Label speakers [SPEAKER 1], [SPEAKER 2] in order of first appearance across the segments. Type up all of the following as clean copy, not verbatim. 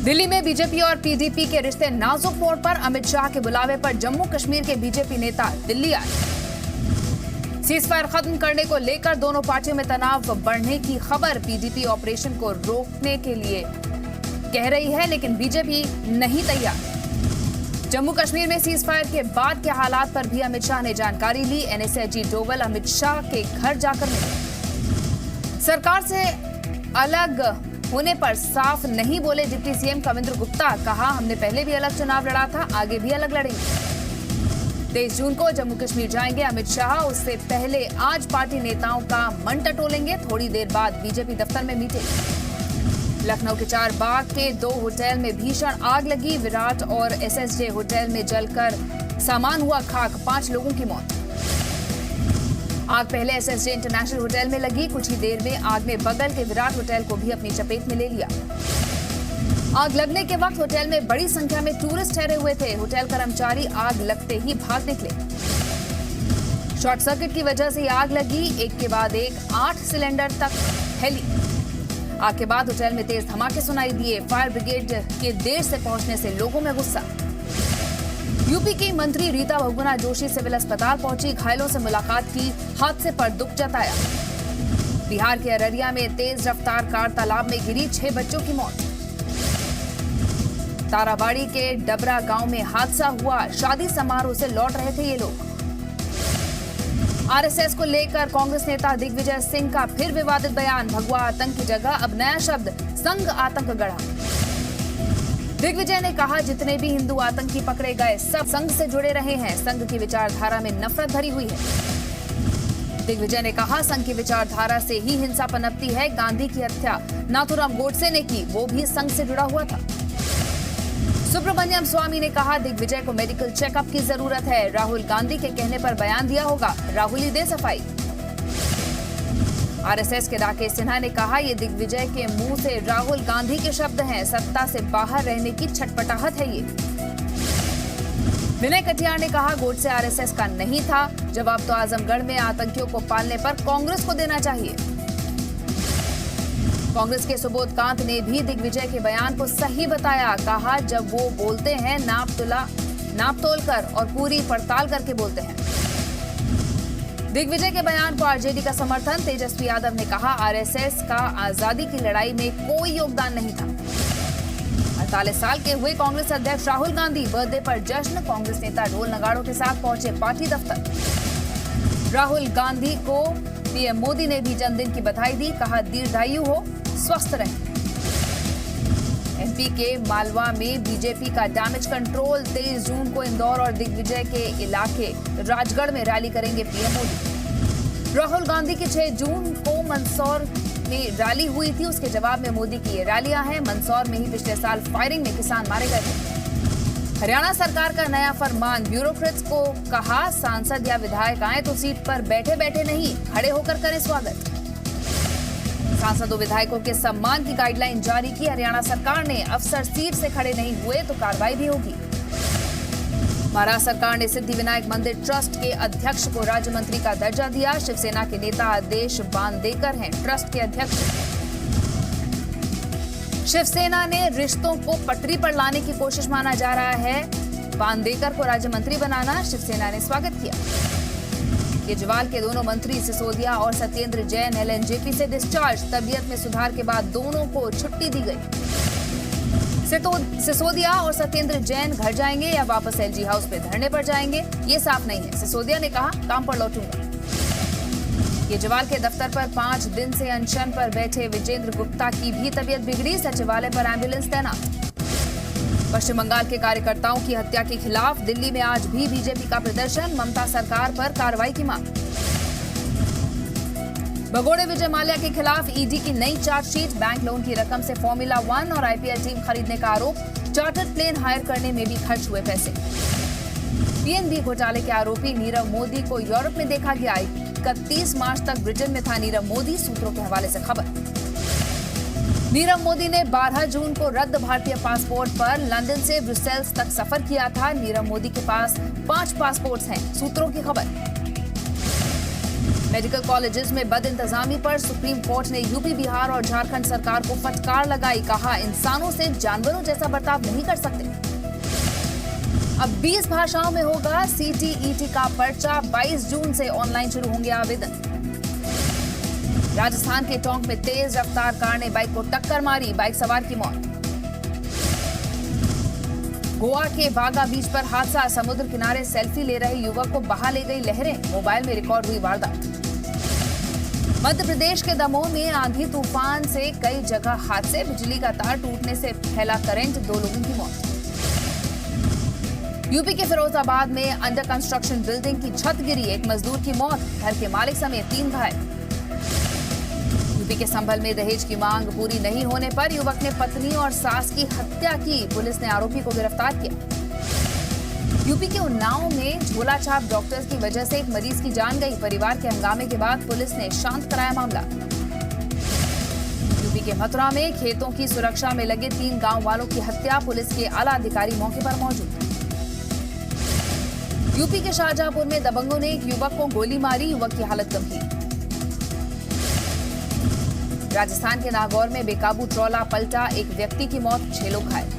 [SPEAKER 1] दिल्ली में बीजेपी और पीडीपी के रिश्ते नाजुक मोड़ पर। अमित शाह के बुलावे पर जम्मू कश्मीर के बीजेपी नेता दिल्ली आए। सीजफायर खत्म करने को लेकर दोनों पार्टियों में तनाव बढ़ने की खबर। पीडीपी ऑपरेशन को रोकने के लिए कह रही है, लेकिन बीजेपी नहीं तैयार। जम्मू कश्मीर में सीजफायर के बाद के हालात पर भी अमित शाह ने जानकारी ली। एनएसए अजीत डोवल अमित शाह के घर जाकर मिले। सरकार से अलग होने पर साफ नहीं बोले डिप्टी सीएम कविंद्र गुप्ता। कहा, हमने पहले भी अलग चुनाव लड़ा था, आगे भी अलग लड़ेंगे। 23 जून को जम्मू कश्मीर जाएंगे अमित शाह। उससे पहले आज पार्टी नेताओं का मन टटोलेंगे। थोड़ी देर बाद बीजेपी दफ्तर में मीटिंग। लखनऊ के चार बाग के 2 होटल में भीषण आग लगी। विराट और एसएसजे होटल में जलकर सामान हुआ खाक। 5 लोगों की मौत। आग पहले एसएसजे इंटरनेशनल होटल में लगी। कुछ ही देर में आग ने बगल के विराट होटल को भी अपनी चपेट में ले लिया। आग लगने के वक्त होटल में बड़ी संख्या में टूरिस्ट ठहरे हुए थे। होटल कर्मचारी आग लगते ही भाग निकले। शॉर्ट सर्किट की वजह से आग लगी। एक के बाद एक 8 सिलेंडर तक फैली। आग के बाद होटल में तेज धमाके सुनाई दिए। फायर ब्रिगेड के देर से पहुंचने से लोगों में गुस्सा। यूपी की मंत्री रीता बहुगुणा जोशी सिविल अस्पताल पहुंची। घायलों से मुलाकात की। हादसे पर दुख जताया। बिहार के अररिया में तेज रफ्तार कार तालाब में गिरी। 6 बच्चों की मौत। ताराबाड़ी के डबरा गांव में हादसा हुआ। शादी समारोह से लौट रहे थे ये लोग। आरएसएस को लेकर कांग्रेस नेता दिग्विजय सिंह का फिर विवादित बयान। भगवा आतंक की जगह अब नया शब्द संघ आतंक गढ़ा। दिग्विजय ने कहा, जितने भी हिंदू आतंकी पकड़े गए सब संघ से जुड़े रहे हैं। संघ की विचारधारा में नफरत भरी हुई है। दिग्विजय ने कहा, संघ की विचारधारा से ही हिंसा पनपती है। गांधी की हत्या नाथूराम गोडसे ने की, वो भी संघ से जुड़ा हुआ था। सुब्रमण्यम स्वामी ने कहा, दिग्विजय को मेडिकल चेकअप की जरूरत है। राहुल गांधी के कहने पर बयान दिया होगा, राहुल ही दे सफाई। आरएसएस के राकेश सिन्हा ने कहा, ये दिग्विजय के मुंह से राहुल गांधी के शब्द हैं। सत्ता से बाहर रहने की छटपटाहट है ये। विनय कटियार ने कहा, गोडसे आरएसएस का नहीं था। जवाब तो आजमगढ़ में आतंकियों को पालने पर कांग्रेस को देना चाहिए। कांग्रेस के सुबोध कांत ने भी दिग्विजय के बयान को सही बताया। कहा, जब वो बोलते हैं नाप तोल कर और पूरी पड़ताल करके बोलते हैं। दिग्विजय के बयान को आरजेडी का समर्थन। तेजस्वी यादव ने कहा, आरएसएस का आजादी की लड़ाई में कोई योगदान नहीं था। 48 साल के हुए कांग्रेस अध्यक्ष राहुल गांधी। बर्थडे पर जश्न। कांग्रेस नेता ढोल नगाड़ों के साथ पहुंचे पार्टी दफ्तर। राहुल गांधी को पीएम मोदी ने भी जन्मदिन की बधाई दी। कहा, दीर्घायु हो, स्वस्थ रहें। एमपी के मालवा में बीजेपी का डैमेज कंट्रोल। 23 जून को इंदौर और दिग्विजय के इलाके राजगढ़ में रैली करेंगे पीएम मोदी। राहुल गांधी की 6 जून को मंदसौर में रैली हुई थी। उसके जवाब में मोदी की ये रैलियां हैं। मंदसौर में ही पिछले साल फायरिंग में किसान मारे गए थे। हरियाणा सरकार का नया फरमान। ब्यूरोक्रेट्स को कहा, सांसद या विधायक आए तो सीट पर बैठे बैठे नहीं, खड़े होकर करें स्वागत। सांसदों विधायकों के सम्मान की गाइडलाइन जारी की हरियाणा सरकार ने। अफसर सीट से खड़े नहीं हुए तो कार्रवाई भी होगी। महाराष्ट्र सरकार ने सिद्धिविनायक मंदिर ट्रस्ट के अध्यक्ष को राज्य मंत्री का दर्जा दिया। शिवसेना के नेता आदेश बांदेकर हैं ट्रस्ट के अध्यक्ष। शिवसेना ने रिश्तों को पटरी पर लाने की कोशिश माना जा रहा है। बांदेकर को राज्य मंत्री बनाना शिवसेना ने स्वागत किया। केजरीवाल के दोनों मंत्री सिसोदिया और सत्येंद्र जैन एलएनजेपी से डिस्चार्ज। तबीयत में सुधार के बाद दोनों को छुट्टी दी गई। सिसोदिया और सत्येंद्र जैन घर जाएंगे या वापस एलजी हाउस पे धरने पर जाएंगे, ये साफ नहीं है। सिसोदिया ने कहा, काम पर लौटूंगा। केजरीवाल के दफ्तर पर 5 दिन से अनशन पर बैठे विजेंद्र गुप्ता की भी तबीयत बिगड़ी। सचिवालय पर एम्बुलेंस तैनात। पश्चिम बंगाल के कार्यकर्ताओं की हत्या के खिलाफ दिल्ली में आज भी बीजेपी का प्रदर्शन। ममता सरकार पर कार्रवाई की मांग। भगोड़े विजय माल्या के खिलाफ ईडी की नई चार्जशीट। बैंक लोन की रकम से फॉर्मूला 1 और आईपीएल टीम खरीदने का आरोप। चार्टर्ड प्लेन हायर करने में भी खर्च हुए पैसे। पीएनबी घोटाले के आरोपी नीरव मोदी को यूरोप में देखा गया। 31 मार्च तक ब्रिटेन में था नीरव मोदी। सूत्रों के हवाले से खबर। नीरव मोदी ने 12 जून को रद्द भारतीय पासपोर्ट पर लंदन से ब्रुसेल्स तक सफर किया था। नीरव मोदी के पास 5 पासपोर्ट्स हैं। सूत्रों की खबर। मेडिकल कॉलेजेस में बद इंतजामी पर सुप्रीम कोर्ट ने यूपी, बिहार और झारखंड सरकार को फटकार लगाई। कहा, इंसानों से जानवरों जैसा बर्ताव नहीं कर सकते। अब 20 भाषाओं में होगा सीटीईटी का पर्चा। 22 जून से ऑनलाइन शुरू होंगे आवेदन। राजस्थान के टोंक में तेज रफ्तार कार ने बाइक को टक्कर मारी, बाइक सवार की मौत। गोवा के बागा बीच पर हादसा, समुद्र किनारे सेल्फी ले रहे युवक को बहा ले गई लहरें, मोबाइल में रिकॉर्ड हुई वारदात। मध्य प्रदेश के दमोह में आंधी तूफान से कई जगह हादसे, बिजली का तार टूटने से फैला करंट, 2 लोगों की मौत। यूपी के फिरोजाबाद में अंडर कंस्ट्रक्शन बिल्डिंग की छत गिरी, 1 मजदूर की मौत, घर के मालिक समेत 3 घायल। यूपी के संभल में दहेज की मांग पूरी नहीं होने पर युवक ने पत्नी और सास की हत्या की, पुलिस ने आरोपी को गिरफ्तार किया। यूपी के उन्नाव में झोला छाप डॉक्टर्स की वजह से एक मरीज की जान गई, परिवार के हंगामे के बाद पुलिस ने शांत कराया मामला। यूपी के मथुरा में खेतों की सुरक्षा में लगे 3 गांव वालों की हत्या, पुलिस के आला अधिकारी मौके पर मौजूद। यूपी के शाहजहांपुर में दबंगों ने एक युवक को गोली मारी, युवक की हालत गंभीर। राजस्थान के नागौर में बेकाबू ट्रॉला पलटा, एक व्यक्ति की मौत, 6 लोग घायल।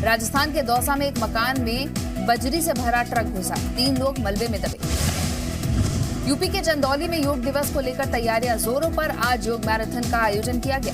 [SPEAKER 1] राजस्थान के दौसा में एक मकान में बजरी से भरा ट्रक घुसा, 3 लोग मलबे में दबे। यूपी के चंदौली में योग दिवस को लेकर तैयारियां जोरों पर, आज योग मैराथन का आयोजन किया गया।